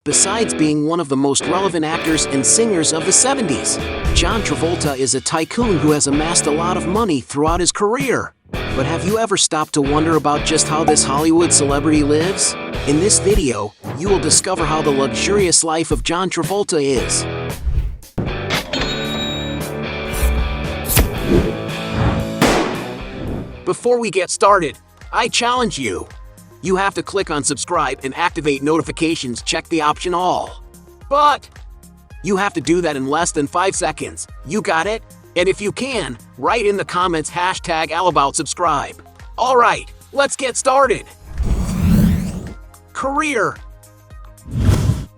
Besides being one of the most relevant actors and singers of the 70s, John Travolta is a tycoon who has amassed a lot of money throughout his career. But have you ever stopped to wonder about just how this Hollywood celebrity lives? In this video, you will discover how the luxurious life of John Travolta is. Before we get started, I challenge you. You have to click on subscribe and activate notifications, check the option all. But you have to do that in less than 5 seconds. You got it? And if you can, write in the comments #AllAboutSubscribe. Alright, let's get started. Career.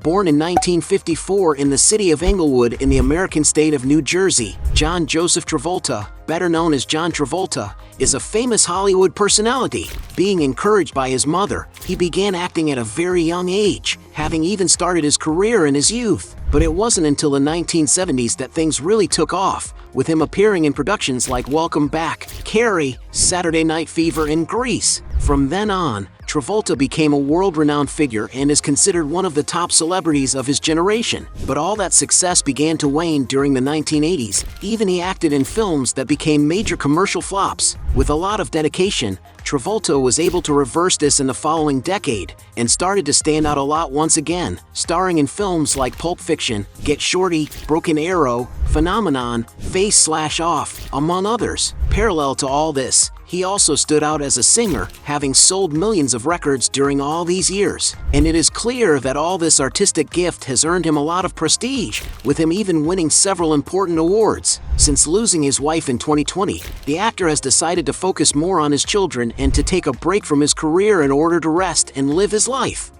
Born in 1954 in the city of Englewood in the American state of New Jersey, John Joseph Travolta, better known as John Travolta, is a famous Hollywood personality. Being encouraged by his mother, he began acting at a very young age, having even started his career in his youth. But it wasn't until the 1970s that things really took off, with him appearing in productions like Welcome Back, Carrie, Saturday Night Fever, and Grease. From then on, Travolta became a world-renowned figure and is considered one of the top celebrities of his generation. But all that success began to wane during the 1980s. Even he acted in films that became major commercial flops. With a lot of dedication, Travolta was able to reverse this in the following decade and started to stand out a lot once again, starring in films like Pulp Fiction, Get Shorty, Broken Arrow, Phenomenon, Face/Off, among others. Parallel to all this, he also stood out as a singer, having sold millions of records during all these years. And it is clear that all this artistic gift has earned him a lot of prestige, with him even winning several important awards. Since losing his wife in 2020, the actor has decided to focus more on his children and to take a break from his career in order to rest and live his life.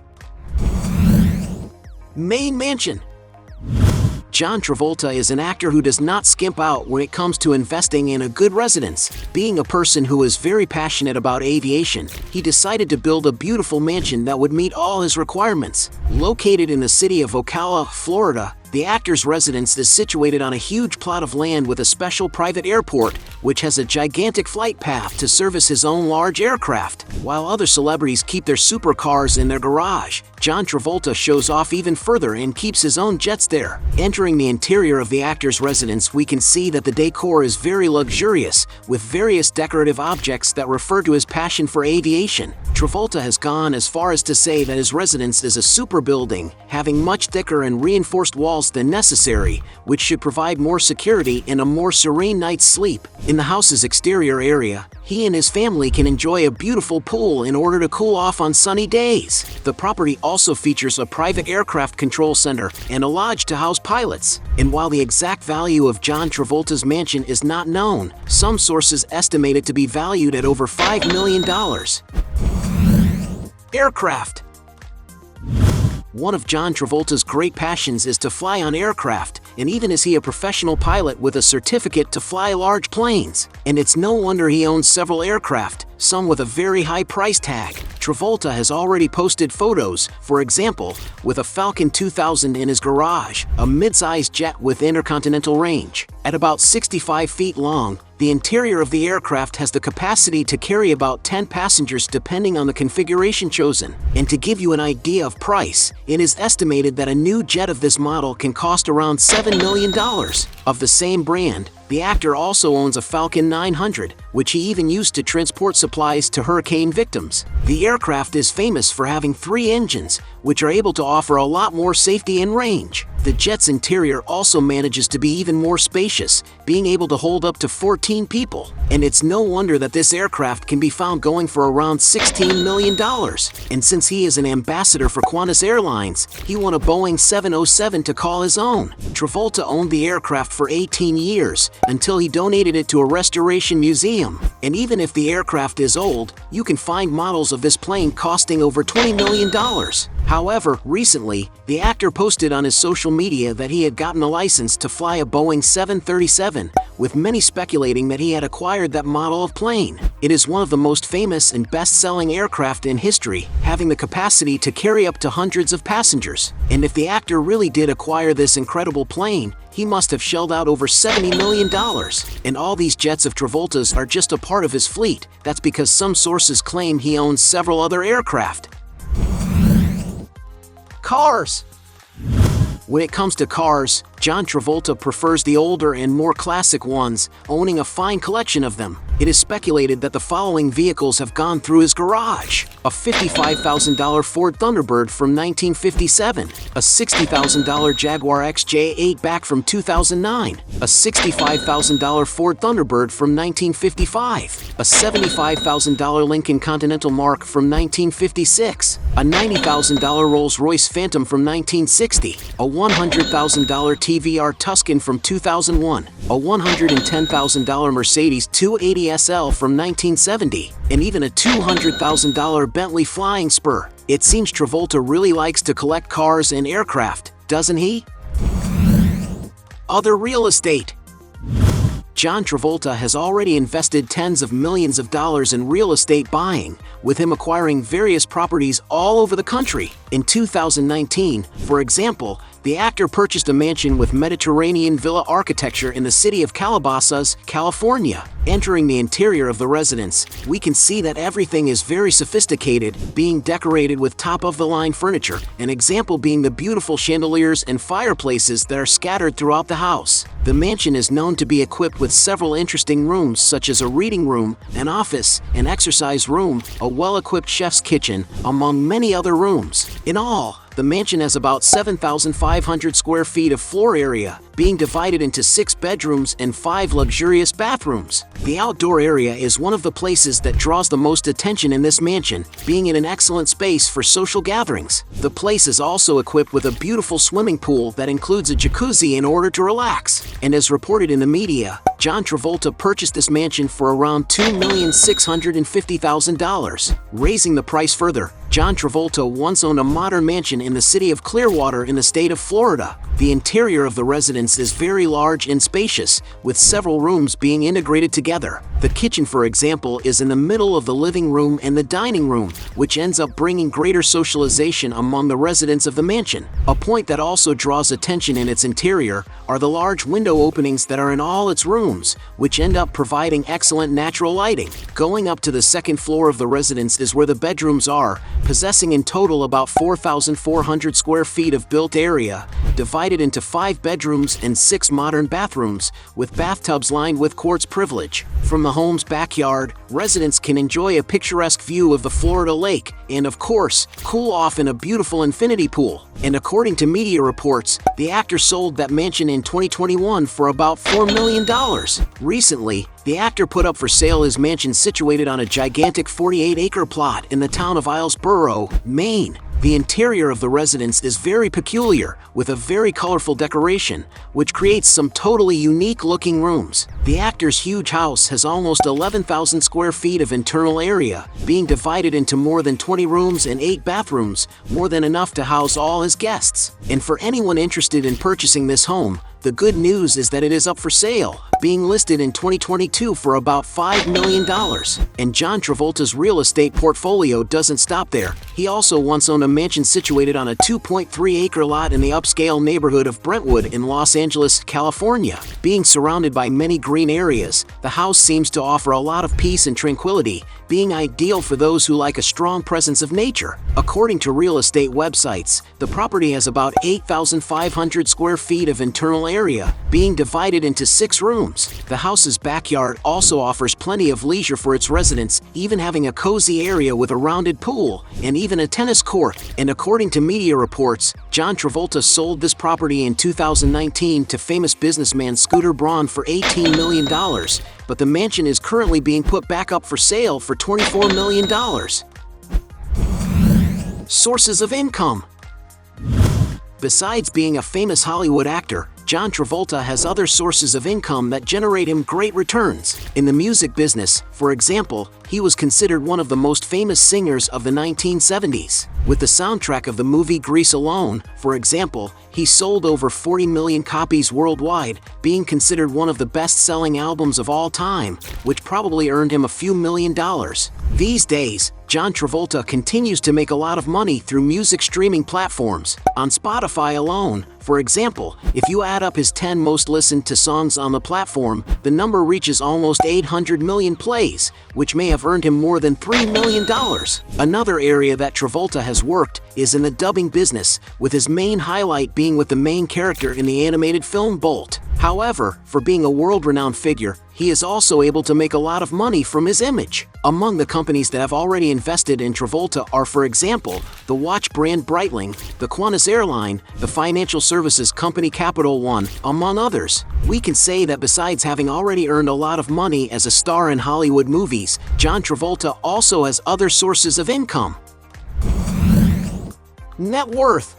Main mansion. John Travolta is an actor who does not skimp out when it comes to investing in a good residence. Being a person who is very passionate about aviation, he decided to build a beautiful mansion that would meet all his requirements. Located in the city of Ocala, Florida, the actor's residence is situated on a huge plot of land with a special private airport, which has a gigantic flight path to service his own large aircraft. While other celebrities keep their supercars in their garage, John Travolta shows off even further and keeps his own jets there. Entering the interior of the actor's residence, we can see that the decor is very luxurious, with various decorative objects that refer to his passion for aviation. Travolta has gone as far as to say that his residence is a super building, having much thicker and reinforced walls than necessary, which should provide more security and a more serene night's sleep. In the house's exterior area, he and his family can enjoy a beautiful pool in order to cool off on sunny days. The property also features a private aircraft control center and a lodge to house pilots. And while the exact value of John Travolta's mansion is not known, some sources estimate it to be valued at over $5 million. Aircraft. One of John Travolta's great passions is to fly on aircraft, and even is he a professional pilot with a certificate to fly large planes. And it's no wonder he owns several aircraft, some with a very high price tag. Travolta has already posted photos, for example, with a Falcon 2000 in his garage, a mid-sized jet with intercontinental range. At about 65 feet long, the interior of the aircraft has the capacity to carry about 10 passengers depending on the configuration chosen. And to give you an idea of price, it is estimated that a new jet of this model can cost around $7 million. Of the same brand, the actor also owns a Falcon 900, which he even used to transport supplies to hurricane victims. The aircraft is famous for having 3 engines, which are able to offer a lot more safety and range. The jet's interior also manages to be even more spacious, being able to hold up to 14 people. And it's no wonder that this aircraft can be found going for around $16 million. And since he is an ambassador for Qantas Airlines, he won a Boeing 707 to call his own. Travolta owned the aircraft for 18 years, until he donated it to a restoration museum. And even if the aircraft is old, you can find models of this plane costing over $20 million. However, recently, the actor posted on his social media that he had gotten a license to fly a Boeing 737, with many speculating that he had acquired that model of plane. It is one of the most famous and best-selling aircraft in history, having the capacity to carry up to hundreds of passengers. And if the actor really did acquire this incredible plane, he must have shelled out over $70 million. And all these jets of Travolta's are just a part of his fleet. That's because some sources claim he owns several other aircraft. Cars. When it comes to cars, John Travolta prefers the older and more classic ones, owning a fine collection of them. It is speculated that the following vehicles have gone through his garage: a $55,000 Ford Thunderbird from 1957, a $60,000 Jaguar XJ8 back from 2009, a $65,000 Ford Thunderbird from 1955, a $75,000 Lincoln Continental Mark from 1956, a $90,000 Rolls-Royce Phantom from 1960, a $100,000 TVR Tuscan from 2001, a $110,000 Mercedes 280 SL from 1970, and even a $200,000 Bentley Flying Spur. It seems Travolta really likes to collect cars and aircraft, doesn't he? Other real estate. John Travolta has already invested tens of millions of dollars in real estate buying, with him acquiring various properties all over the country. In 2019, for example, the actor purchased a mansion with Mediterranean villa architecture in the city of Calabasas, California. Entering the interior of the residence, we can see that everything is very sophisticated, being decorated with top-of-the-line furniture, an example being the beautiful chandeliers and fireplaces that are scattered throughout the house. The mansion is known to be equipped with several interesting rooms such as a reading room, an office, an exercise room, a well-equipped chef's kitchen, among many other rooms. In all, the mansion has about 7,500 square feet of floor area, being divided into 6 bedrooms and 5 luxurious bathrooms. The outdoor area is one of the places that draws the most attention in this mansion, being in an excellent space for social gatherings. The place is also equipped with a beautiful swimming pool that includes a jacuzzi in order to relax. And as reported in the media, John Travolta purchased this mansion for around $2,650,000. Raising the price further, John Travolta once owned a modern mansion in the city of Clearwater in the state of Florida. The interior of the residence is very large and spacious, with several rooms being integrated together. The kitchen, for example, is in the middle of the living room and the dining room, which ends up bringing greater socialization among the residents of the mansion. A point that also draws attention in its interior are the large window openings that are in all its rooms, which end up providing excellent natural lighting. Going up to the second floor of the residence is where the bedrooms are, possessing in total about 4,400 square feet of built area, divided into 5 bedrooms and 6 modern bathrooms, with bathtubs lined with quartz privilege. From the home's backyard, residents can enjoy a picturesque view of the Florida lake and, of course, cool off in a beautiful infinity pool. And according to media reports, the actor sold that mansion in 2021 for about $4 million. Recently, the actor put up for sale his mansion situated on a gigantic 48-acre plot in the town of Islesboro, Maine. The interior of the residence is very peculiar, with a very colorful decoration, which creates some totally unique-looking rooms. The actor's huge house has almost 11,000 square feet of internal area, being divided into more than 20 rooms and 8 bathrooms, more than enough to house all his guests. And for anyone interested in purchasing this home, the good news is that it is up for sale, being listed in 2022 for about $5 million. And John Travolta's real estate portfolio doesn't stop there. He also once owned a mansion situated on a 2.3-acre lot in the upscale neighborhood of Brentwood in Los Angeles, California. Being surrounded by many green areas, the house seems to offer a lot of peace and tranquility, being ideal for those who like a strong presence of nature. According to real estate websites, the property has about 8,500 square feet of internal area, being divided into 6 rooms. The house's backyard also offers plenty of leisure for its residents, even having a cozy area with a rounded pool and even a tennis court. And according to media reports, John Travolta sold this property in 2019 to famous businessman Scooter Braun for $18 million, but the mansion is currently being put back up for sale for $24 million. Sources of income. Besides being a famous Hollywood actor, John Travolta has other sources of income that generate him great returns. In the music business, for example, he was considered one of the most famous singers of the 1970s. With the soundtrack of the movie Grease alone, for example, he sold over 40 million copies worldwide, being considered one of the best-selling albums of all time, which probably earned him a few $1 million. These days, John Travolta continues to make a lot of money through music streaming platforms. On Spotify alone, for example, if you add up his 10 most listened to songs on the platform, the number reaches almost 800 million plays, which may have earned him more than $3 million. Another area that Travolta has worked is in the dubbing business, with his main highlight being with the main character in the animated film Bolt. However, for being a world-renowned figure, he is also able to make a lot of money from his image. Among the companies that have already invested in Travolta are, for example, the watch brand Breitling, the Qantas airline, the financial services company Capital One, among others. We can say that besides having already earned a lot of money as a star in Hollywood movies, John Travolta also has other sources of income. Net worth.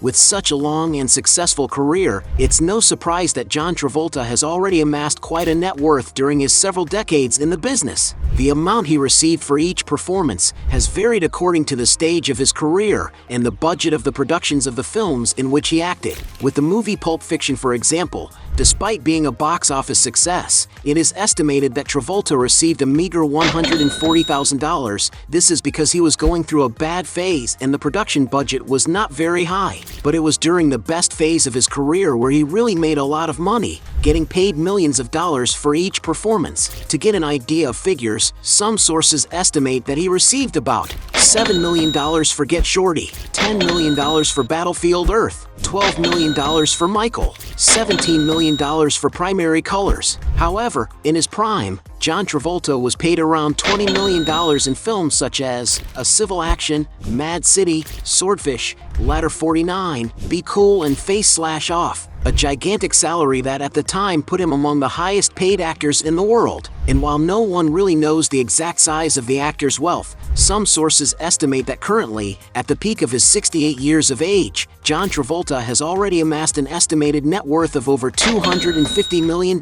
With such a long and successful career, it's no surprise that John Travolta has already amassed quite a net worth during his several decades in the business. The amount he received for each performance has varied according to the stage of his career and the budget of the productions of the films in which he acted. With the movie Pulp Fiction, for example, despite being a box office success, it is estimated that Travolta received a meager $140,000. This is because he was going through a bad phase and the production budget was not very high. But it was during the best phase of his career where he really made a lot of money, getting paid millions of dollars for each performance. To get an idea of figures, some sources estimate that he received about $7 million for Get Shorty, $10 million for Battlefield Earth, $12 million for Michael, $17 million for Primary Colors. However, in his prime, John Travolta was paid around $20 million in films such as A Civil Action, Mad City, Swordfish, Ladder 49, Be Cool, and Face Off. A gigantic salary that at the time put him among the highest paid actors in the world. And while no one really knows the exact size of the actor's wealth, some sources estimate that currently, at the peak of his 68 years of age, John Travolta has already amassed an estimated net worth of over $250 million.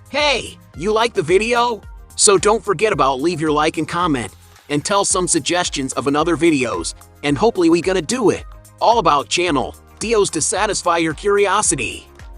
Hey, you like the video? So don't forget about leave your like and comment, and tell some suggestions of another videos, and hopefully we gonna do it. All about channel Dios to satisfy your curiosity.